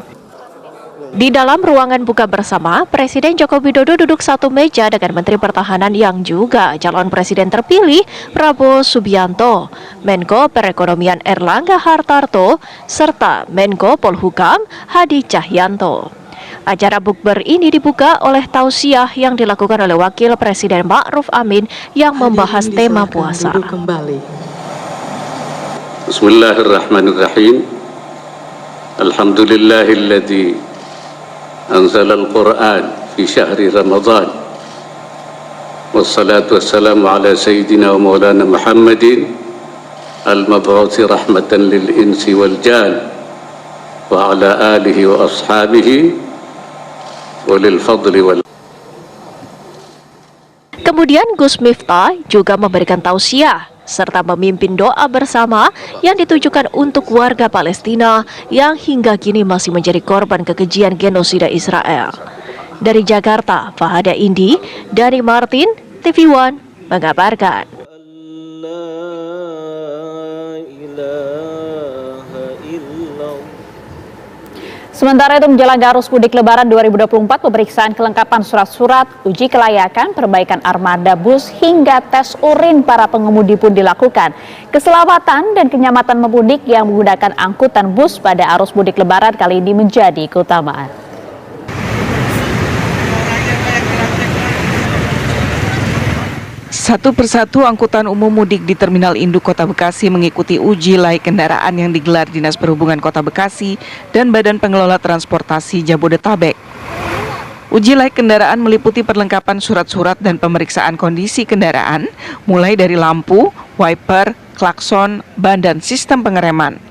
Di dalam ruangan buka bersama, Presiden Joko Widodo duduk satu meja dengan Menteri Pertahanan yang juga calon presiden terpilih Prabowo Subianto, Menko Perekonomian Erlangga Hartarto, serta Menko Polhukam Hadi Cahyanto. Acara bukber ini dibuka oleh tausiah yang dilakukan oleh Wakil Presiden Ma'ruf Amin yang membahas tema puasa. Bismillahirrahmanirrahim. Alhamdulillahilladzi anzalal Qur'an fi syahri Ramadan. Wassalatu wassalamu ala sayyidina wa maulana Muhammadin al-mab'uthi rahmatan lil insi wal jan wa ala alihi wa ashabihi. Kemudian Gus Miftah juga memberikan tausiah. serta memimpin doa bersama yang ditujukan untuk warga Palestina yang hingga kini masih menjadi korban kekejian genosida Israel. Dari Jakarta, Fahada Indi, Dani Martin, TV One mengabarkan. Sementara itu menjelang arus mudik Lebaran 2024, pemeriksaan kelengkapan surat-surat, uji kelayakan, perbaikan armada bus, hingga tes urin para pengemudi pun dilakukan. Keselamatan dan kenyamanan pemudik yang menggunakan angkutan bus pada arus mudik Lebaran kali ini menjadi keutamaan. Satu persatu angkutan umum mudik di Terminal Induk Kota Bekasi mengikuti uji layak kendaraan yang digelar Dinas Perhubungan Kota Bekasi dan Badan Pengelola Transportasi Jabodetabek. Uji layak kendaraan meliputi perlengkapan surat-surat dan pemeriksaan kondisi kendaraan, mulai dari lampu, wiper, klakson, ban, dan sistem pengereman.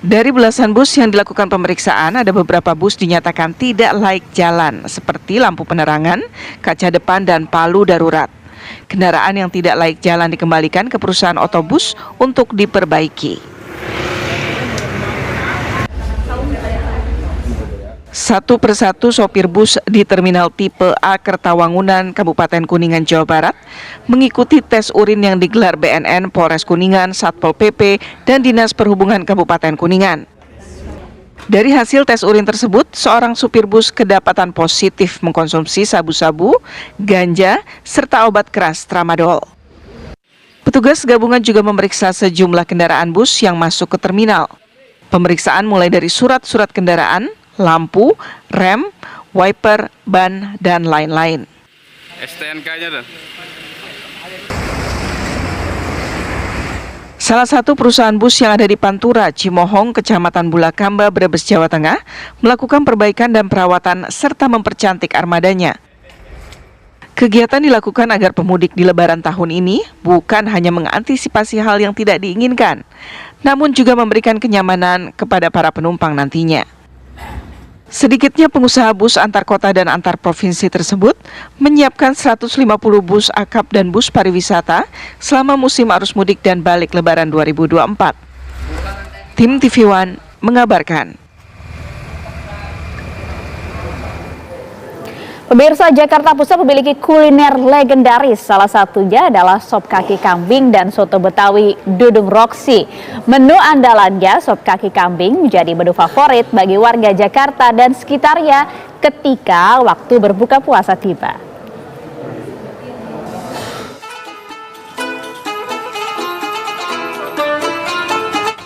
Dari belasan bus yang dilakukan pemeriksaan, ada beberapa bus dinyatakan tidak layak jalan, seperti lampu penerangan, kaca depan, dan palu darurat. Kendaraan yang tidak layak jalan dikembalikan ke perusahaan otobus untuk diperbaiki. Satu persatu sopir bus di Terminal Tipe A Kertawangunan, Kabupaten Kuningan, Jawa Barat, mengikuti tes urin yang digelar BNN, Polres Kuningan, Satpol PP, dan Dinas Perhubungan Kabupaten Kuningan. Dari hasil tes urin tersebut, seorang supir bus kedapatan positif mengkonsumsi sabu-sabu, ganja, serta obat keras tramadol. Petugas gabungan juga memeriksa sejumlah kendaraan bus yang masuk ke terminal. Pemeriksaan mulai dari surat-surat kendaraan, lampu, rem, wiper, ban, dan lain-lain. STNK-nya dan Salah satu perusahaan bus yang ada di Pantura, Cimohong, Kecamatan Bulakamba, Brebes, Jawa Tengah, melakukan perbaikan dan perawatan serta mempercantik armadanya. Kegiatan dilakukan agar pemudik di Lebaran tahun ini bukan hanya mengantisipasi hal yang tidak diinginkan, namun juga memberikan kenyamanan kepada para penumpang nantinya. Sedikitnya pengusaha bus antar kota dan antar provinsi tersebut menyiapkan 150 bus akap dan bus pariwisata selama musim arus mudik dan balik Lebaran 2024. Tim TV One mengabarkan. Pemirsa, Jakarta Pusat memiliki kuliner legendaris. Salah satunya adalah sop kaki kambing dan soto Betawi Dudung Roksi. Menu andalannya, sop kaki kambing, menjadi menu favorit bagi warga Jakarta dan sekitarnya ketika waktu berbuka puasa tiba.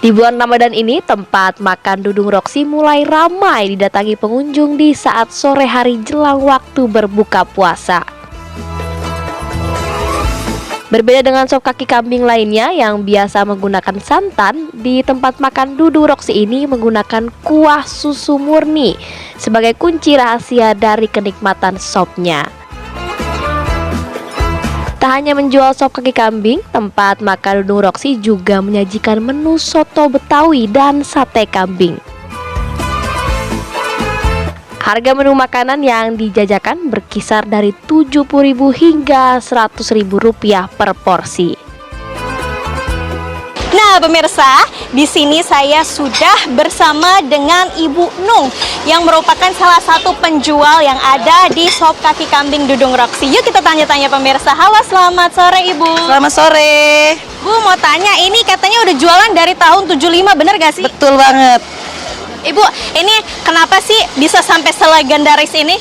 Di bulan Ramadan ini, tempat makan Dudung Roksi mulai ramai didatangi pengunjung di saat sore hari jelang waktu berbuka puasa. Berbeda dengan sop kaki kambing lainnya yang biasa menggunakan santan, di tempat makan Dudung Roksi ini menggunakan kuah susu murni sebagai kunci rahasia dari kenikmatan sopnya. Tak hanya menjual sop kaki kambing, tempat makan Dudung Roksi juga menyajikan menu soto Betawi dan sate kambing. Harga menu makanan yang dijajakan berkisar dari Rp70.000 hingga Rp100.000 per porsi. Nah pemirsa, di sini saya sudah bersama dengan Ibu Nung yang merupakan salah satu penjual yang ada di sop kaki kambing Dudung Roksi. Yuk kita tanya-tanya pemirsa. Halo, selamat sore Ibu. Selamat sore. Bu, mau tanya, ini katanya udah jualan dari tahun 75, bener gak sih? Betul banget. Ibu, ini kenapa sih bisa sampai selegendaris ini?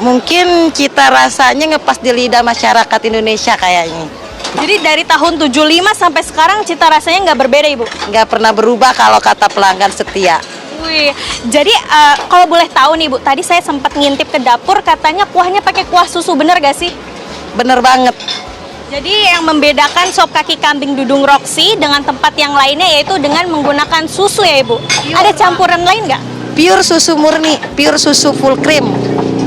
Mungkin cita rasanya ngepas di lidah masyarakat Indonesia kayaknya. Jadi dari tahun 75 sampai sekarang cita rasanya nggak berbeda Ibu? Nggak pernah berubah kalau kata pelanggan setia. Wih, jadi kalau boleh tahu nih Bu, tadi saya sempat ngintip ke dapur, katanya kuahnya pakai kuah susu, bener gak sih? Bener banget. Jadi yang membedakan sop kaki kambing Dudung Roksi dengan tempat yang lainnya yaitu dengan menggunakan susu ya Ibu? Ada campuran lain nggak? Pure susu murni, pure susu full cream.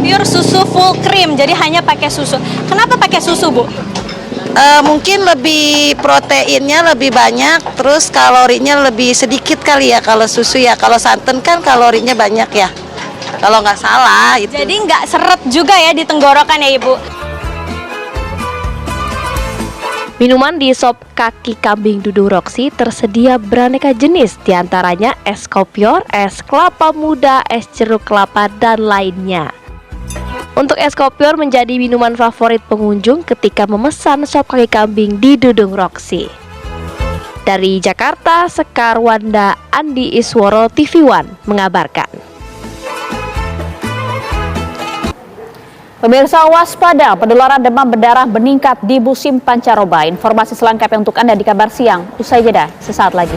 Pure susu full cream, jadi hanya pakai susu. Kenapa pakai susu Bu? Mungkin lebih proteinnya lebih banyak, terus kalorinya lebih sedikit kali ya kalau susu ya. Kalau santan kan kalorinya banyak ya, kalau nggak salah itu. Jadi nggak seret juga ya di tenggorokan ya Ibu? Minuman di Sop Kaki Kambing Dudung Roksi tersedia beraneka jenis, diantaranya es kopior, es kelapa muda, es jeruk kelapa, dan lainnya. Untuk es kopior menjadi minuman favorit pengunjung ketika memesan Sop Kaki Kambing di Dudung Roksi. Dari Jakarta, Sekar Wanda Andi Isworo, TV One mengabarkan. Pemirsa, waspada, penularan demam berdarah meningkat di musim pancaroba. Informasi selengkapnya untuk Anda di Kabar Siang. Usai jeda sesaat lagi.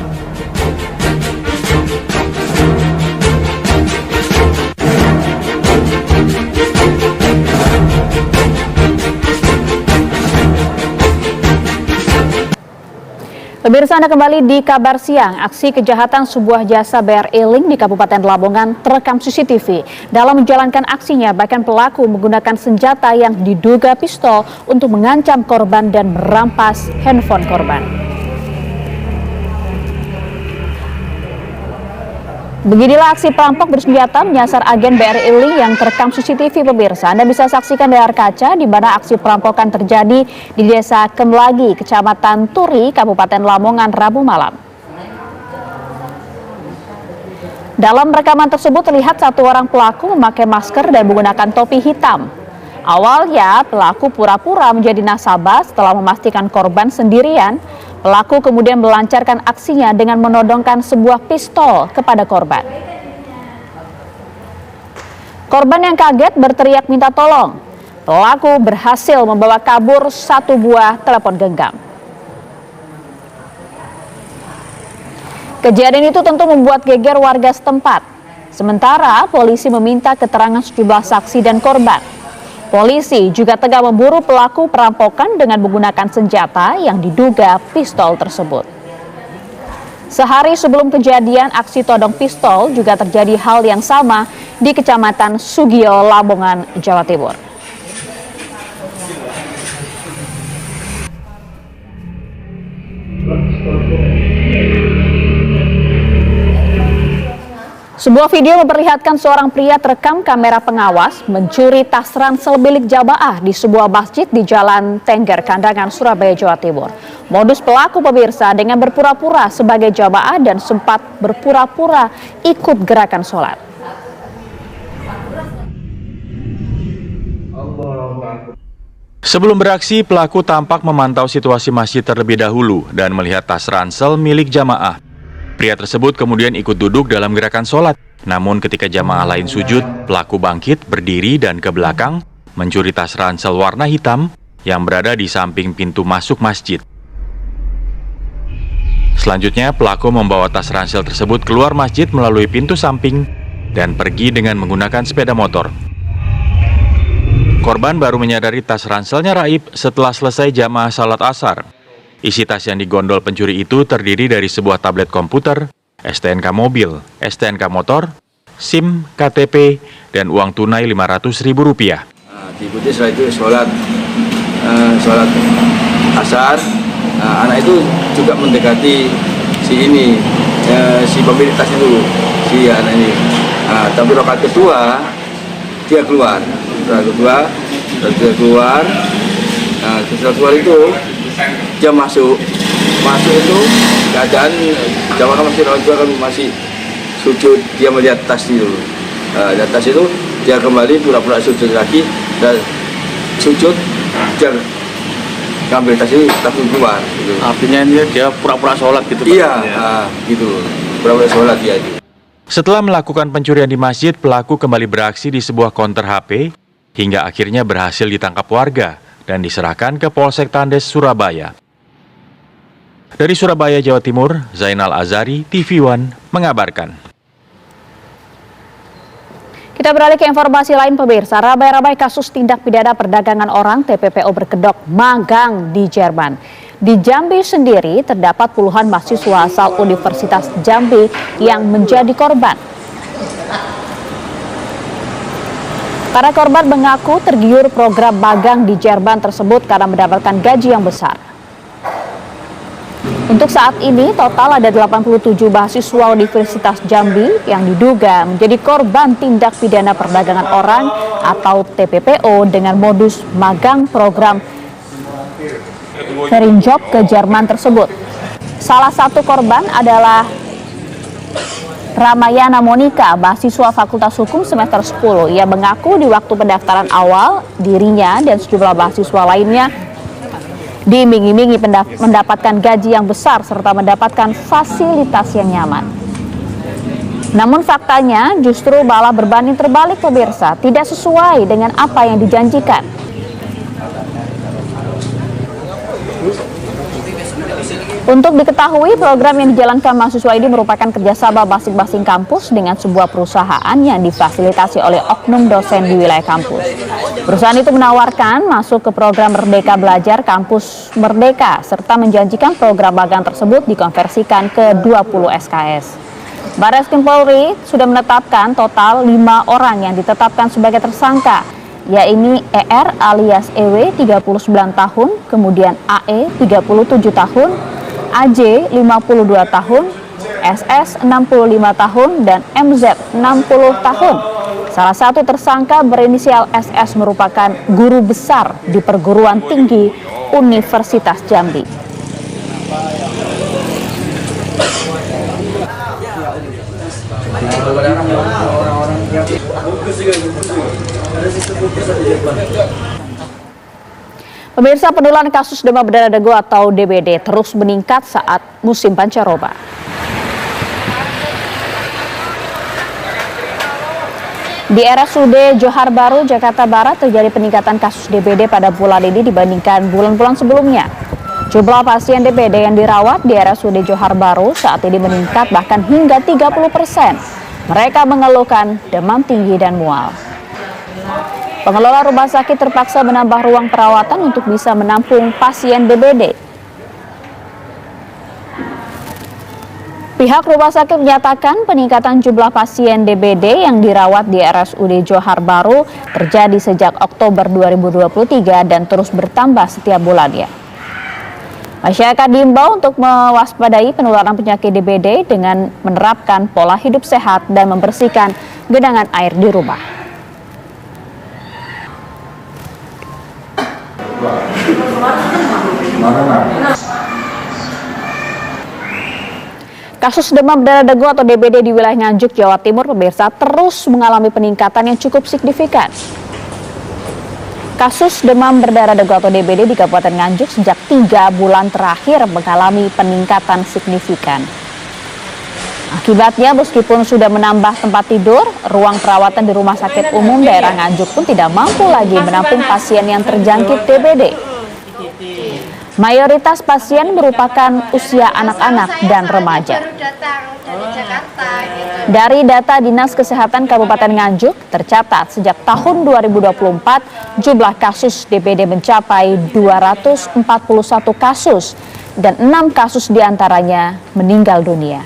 Pemirsa, Anda kembali di Kabar Siang. Aksi kejahatan sebuah jasa BRI Link di Kabupaten Lamongan terekam CCTV. Dalam menjalankan aksinya, bahkan pelaku menggunakan senjata yang diduga pistol untuk mengancam korban dan merampas handphone korban. Beginilah aksi perampok bersenjata menyasar agen BRI Link yang terekam CCTV, pemirsa. Anda bisa saksikan layar kaca di mana aksi perampokan terjadi di Desa Kemlagi, Kecamatan Turi, Kabupaten Lamongan, Rabu malam. Dalam rekaman tersebut terlihat satu orang pelaku memakai masker dan menggunakan topi hitam. Awalnya pelaku pura-pura menjadi nasabah. Setelah memastikan korban sendirian, pelaku kemudian melancarkan aksinya dengan menodongkan sebuah pistol kepada korban. Korban yang kaget berteriak minta tolong. Pelaku berhasil membawa kabur satu buah telepon genggam. Kejadian itu tentu membuat geger warga setempat. Sementara polisi meminta keterangan sejumlah saksi dan korban. Polisi juga tengah memburu pelaku perampokan dengan menggunakan senjata yang diduga pistol tersebut. Sehari sebelum kejadian aksi todong pistol juga terjadi hal yang sama di Kecamatan Sugio, Lamongan, Jawa Timur. Sebuah video memperlihatkan seorang pria terekam kamera pengawas mencuri tas ransel milik jamaah di sebuah masjid di Jalan Tengger, Kandangan, Surabaya, Jawa Timur. Modus pelaku, pemirsa, dengan berpura-pura sebagai jamaah dan sempat berpura-pura ikut gerakan sholat. Sebelum beraksi, pelaku tampak memantau situasi masjid terlebih dahulu dan melihat tas ransel milik jamaah. Pria tersebut kemudian ikut duduk dalam gerakan sholat. Namun ketika jamaah lain sujud, pelaku bangkit, berdiri dan ke belakang, mencuri tas ransel warna hitam yang berada di samping pintu masuk masjid. Selanjutnya, pelaku membawa tas ransel tersebut keluar masjid melalui pintu samping dan pergi dengan menggunakan sepeda motor. Korban baru menyadari tas ranselnya raib setelah selesai jamaah salat asar. Isi tas yang digondol pencuri itu terdiri dari sebuah tablet komputer, STNK mobil, STNK motor, SIM, KTP, dan uang tunai Rp500.000. Diikuti setelah itu sholat asar. Anak itu juga mendekati si pemilik tas itu, si anak ini. Tapi rakaat kedua dia keluar. Setelah keluar itu dia masuk itu keadaan jamaah masih sujud. Dia melihat tas itu, dan tas itu dia kembali pura-pura sujud lagi dan sujud, dia ngambil tas itu langsung keluar gitu. Artinya ini dia pura-pura sholat gitu, Pak? Iya, gitu, pura-pura sholat dia. Setelah melakukan pencurian di masjid, pelaku kembali beraksi di sebuah konter HP hingga akhirnya berhasil ditangkap warga dan diserahkan ke Polsek Tandes, Surabaya. Dari Surabaya, Jawa Timur, Zainal Azari, TV One mengabarkan. Kita beralih ke informasi lain, pemirsa. Ramai-ramai kasus tindak pidana perdagangan orang TPPO berkedok magang di Jerman. Di Jambi sendiri terdapat puluhan mahasiswa asal Universitas Jambi yang menjadi korban. Para korban mengaku tergiur program magang di Jerman tersebut karena mendapatkan gaji yang besar. Untuk saat ini total ada 87 mahasiswa Universitas Jambi yang diduga menjadi korban tindak pidana perdagangan orang atau TPPO dengan modus magang program foreign job ke Jerman tersebut. Salah satu korban adalah Ramayana Monika, mahasiswa Fakultas Hukum semester 10. Ia mengaku di waktu pendaftaran awal, dirinya dan sejumlah mahasiswa lainnya diiming-imingi mendapatkan gaji yang besar serta mendapatkan fasilitas yang nyaman. Namun faktanya justru malah berbanding terbalik pemirsa, tidak sesuai dengan apa yang dijanjikan. Untuk diketahui, program yang dijalankan mahasiswa ini merupakan kerjasama masing-masing kampus dengan sebuah perusahaan yang difasilitasi oleh oknum dosen di wilayah kampus. Perusahaan itu menawarkan masuk ke program Merdeka Belajar Kampus Merdeka, serta menjanjikan program magang tersebut dikonversikan ke 20 SKS. Barreskrim Polri sudah menetapkan total 5 orang yang ditetapkan sebagai tersangka, yaitu ER alias EW 39 tahun, kemudian AE 37 tahun, AJ 52 tahun, SS 65 tahun, dan MZ 60 tahun. Salah satu tersangka berinisial SS merupakan guru besar di perguruan tinggi Universitas Jambi. Pemirsa, penularan kasus demam berdarah denggu atau DBD terus meningkat saat musim pancaroba. Di RSUD Johar Baru, Jakarta Barat terjadi peningkatan kasus DBD pada bulan ini dibandingkan bulan-bulan sebelumnya. Jumlah pasien DBD yang dirawat di RSUD Johar Baru saat ini meningkat bahkan hingga 30%. Mereka mengeluhkan demam tinggi dan mual. Pengelola rumah sakit terpaksa menambah ruang perawatan untuk bisa menampung pasien DBD. Pihak rumah sakit menyatakan peningkatan jumlah pasien DBD yang dirawat di RSUD Johar Baru terjadi sejak Oktober 2023 dan terus bertambah setiap bulannya. Masyarakat diimbau untuk mewaspadai penularan penyakit DBD dengan menerapkan pola hidup sehat dan membersihkan genangan air di rumah. Kasus demam berdarah denggu atau DBD di wilayah Nganjuk, Jawa Timur, pemirsa, terus mengalami peningkatan yang cukup signifikan. Kasus demam berdarah denggu atau DBD di Kabupaten Nganjuk sejak 3 bulan terakhir mengalami peningkatan signifikan. Akibatnya, meskipun sudah menambah tempat tidur, ruang perawatan di Rumah Sakit Umum Daerah Nganjuk pun tidak mampu lagi menampung pasien yang terjangkit DBD. Mayoritas pasien merupakan usia anak-anak dan remaja. Dari data Dinas Kesehatan Kabupaten Nganjuk, tercatat sejak tahun 2024 jumlah kasus DBD mencapai 241 kasus dan 6 kasus diantaranya meninggal dunia.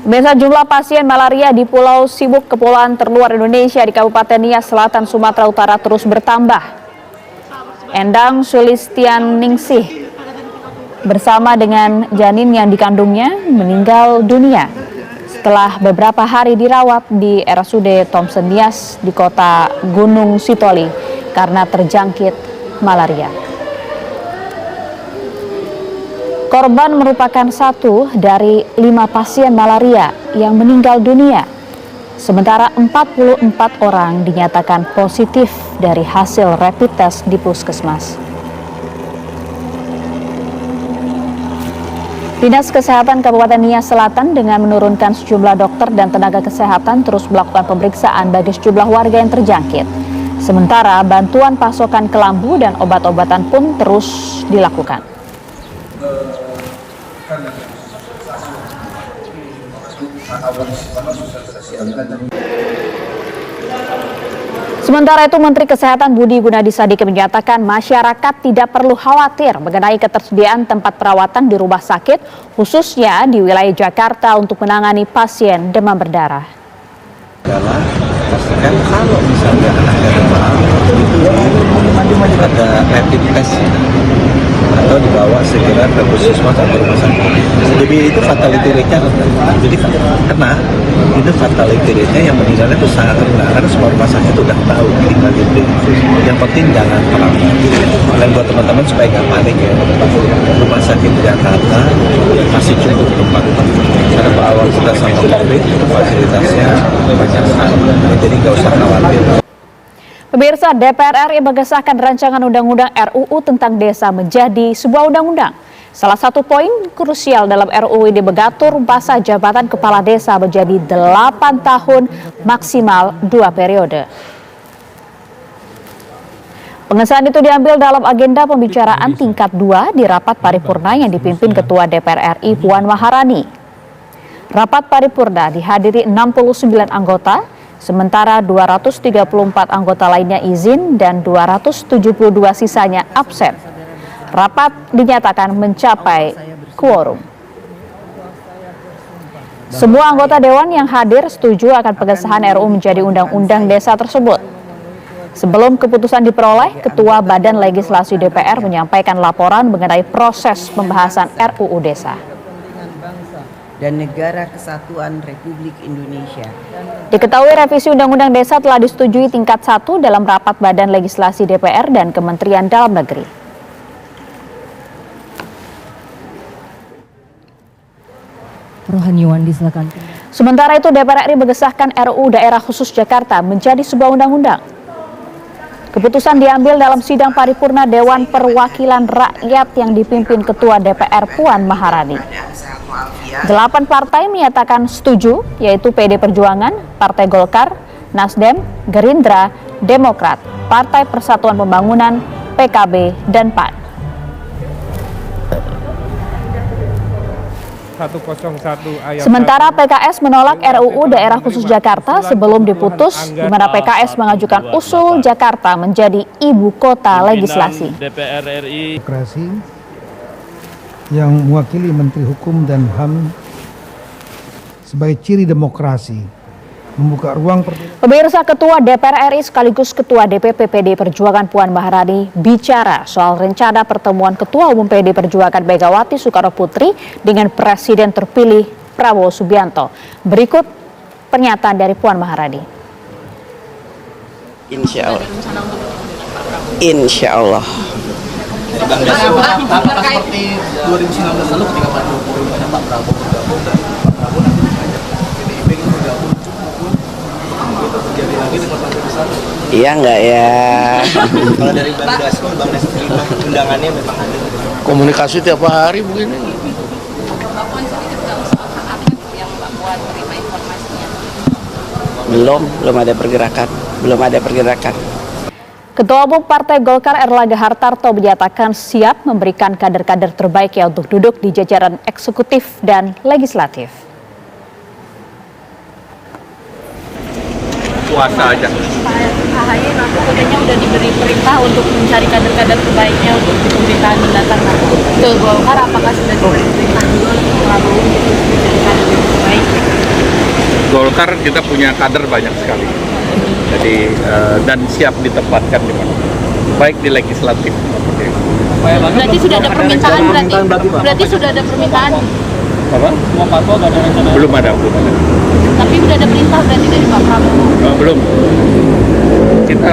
Pemirsa, jumlah pasien malaria di Pulau Sibuk, kepulauan terluar Indonesia di Kabupaten Nias Selatan, Sumatera Utara terus bertambah. Endang Sulistianingsih bersama dengan janin yang dikandungnya meninggal dunia setelah beberapa hari dirawat di RSUD Thompson Nias di kota Gunung Sitoli karena terjangkit malaria. Korban merupakan satu dari 5 pasien malaria yang meninggal dunia, sementara 44 orang dinyatakan positif dari hasil rapid test di puskesmas. Dinas Kesehatan Kabupaten Nias Selatan dengan menurunkan sejumlah dokter dan tenaga kesehatan terus melakukan pemeriksaan bagi sejumlah warga yang terjangkit. Sementara bantuan pasokan kelambu dan obat-obatan pun terus dilakukan. Sementara itu, Menteri Kesehatan Budi Gunadi Sadikin menyatakan masyarakat tidak perlu khawatir mengenai ketersediaan tempat perawatan di rumah sakit, khususnya di wilayah Jakarta untuk menangani pasien demam berdarah. Adalah pastikan kalau misalnya ada demam itu ada rapid test. atau dibawa segera ke puskesmas atau rumah sakit. Jadi itu fatality rate-nya rendah. Jadi kena itu fatality rate-nya yang meninggalnya itu sangat rendah karena semua rumah sakit sudah tahu tinggal itu. Yang penting jangan terlambat. Dan buat teman-teman supaya nggak panik ya, rumah sakit Jakarta masih cukup tempat. Karena Pak awal sudah sama COVID, fasilitasnya banyak sekali. Jadi nggak usah khawatir. Pemirsa, DPR RI mengesahkan rancangan undang-undang RUU tentang desa menjadi sebuah undang-undang. Salah satu poin krusial dalam RUU ini mengatur masa jabatan kepala desa menjadi 8 tahun maksimal 2 periode. Pengesahan itu diambil dalam agenda pembicaraan tingkat 2 di rapat paripurna yang dipimpin Ketua DPR RI Puan Maharani. Rapat paripurna dihadiri 69 anggota, sementara 234 anggota lainnya izin dan 272 sisanya absen. Rapat dinyatakan mencapai quorum. Semua anggota dewan yang hadir setuju akan pengesahan RUU menjadi undang-undang desa tersebut. Sebelum keputusan diperoleh, Ketua Badan Legislasi DPR menyampaikan laporan mengenai proses pembahasan RUU Desa dan Negara Kesatuan Republik Indonesia. Diketahui revisi Undang-Undang Desa telah disetujui tingkat 1 dalam rapat Badan Legislasi DPR dan Kementerian Dalam Negeri. Rohaniwan disilakan. Sementara itu DPR RI mengesahkan RUU Daerah Khusus Jakarta menjadi sebuah undang-undang. Keputusan diambil dalam sidang paripurna Dewan Perwakilan Rakyat yang dipimpin Ketua DPR Puan Maharani. 8 partai menyatakan setuju, yaitu PD Perjuangan, Partai Golkar, Nasdem, Gerindra, Demokrat, Partai Persatuan Pembangunan, PKB, dan PAN. 101 ayat Sementara PKS menolak RUU Daerah Khusus Jakarta sebelum diputus, di mana PKS mengajukan usul Jakarta menjadi ibu kota legislasi. DPR RI yang mewakili Menteri Hukum dan HAM sebagai ciri demokrasi, membuka ruang Pemirsa, Ketua DPR RI sekaligus Ketua DPP PD Perjuangan Puan Maharani bicara soal rencana pertemuan Ketua Umum PD Perjuangan Megawati Soekarno Putri dengan Presiden terpilih Prabowo Subianto. Berikut pernyataan dari Puan Maharani. Insya Allah. Insya Allah. Apakah seperti 2019 lalu ketika Pak Jokowi dan Pak Prabowo bergabung dan Pak Prabowo nanti mengajak PDIP itu bergabung itu terjadi lagi di kota besar? Iya enggak ya? Kalau dari Bang Dasko, Bang Dasko terima undangannya memang ada. Komunikasi tiap hari begini. Belum ada pergerakan. Ketua Umum Partai Golkar Erlangga Hartarto menyatakan siap memberikan kader-kader terbaiknya untuk duduk di jajaran eksekutif dan legislatif. Puasa aja. Pak AHY nanti katanya udah diberi perintah untuk mencari kader-kader terbaiknya untuk di pemerintahan mendatang. Ke Golkar apakah sudah diberi perintah juga untuk Prabowo untuk mencari kader terbaik? Golkar kita punya kader banyak sekali. Jadi dan siap ditempatkan di mana, baik di legislatif. Berarti sudah ada permintaan, berarti sudah ada permintaan. Apa? Belum ada. Tapi sudah ada perintah berarti dari Pak Prabowo. Belum. Kita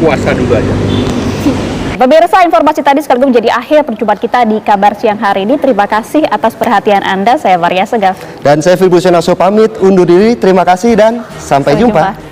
puasa dulu aja. Pemirsa, informasi tadi sekaligus menjadi akhir perjumpaan kita di Kabar Siang hari ini. Terima kasih atas perhatian Anda. Saya Maria Segaf. Dan saya Filbus Yonaso pamit undur diri. Terima kasih dan sampai jumpa.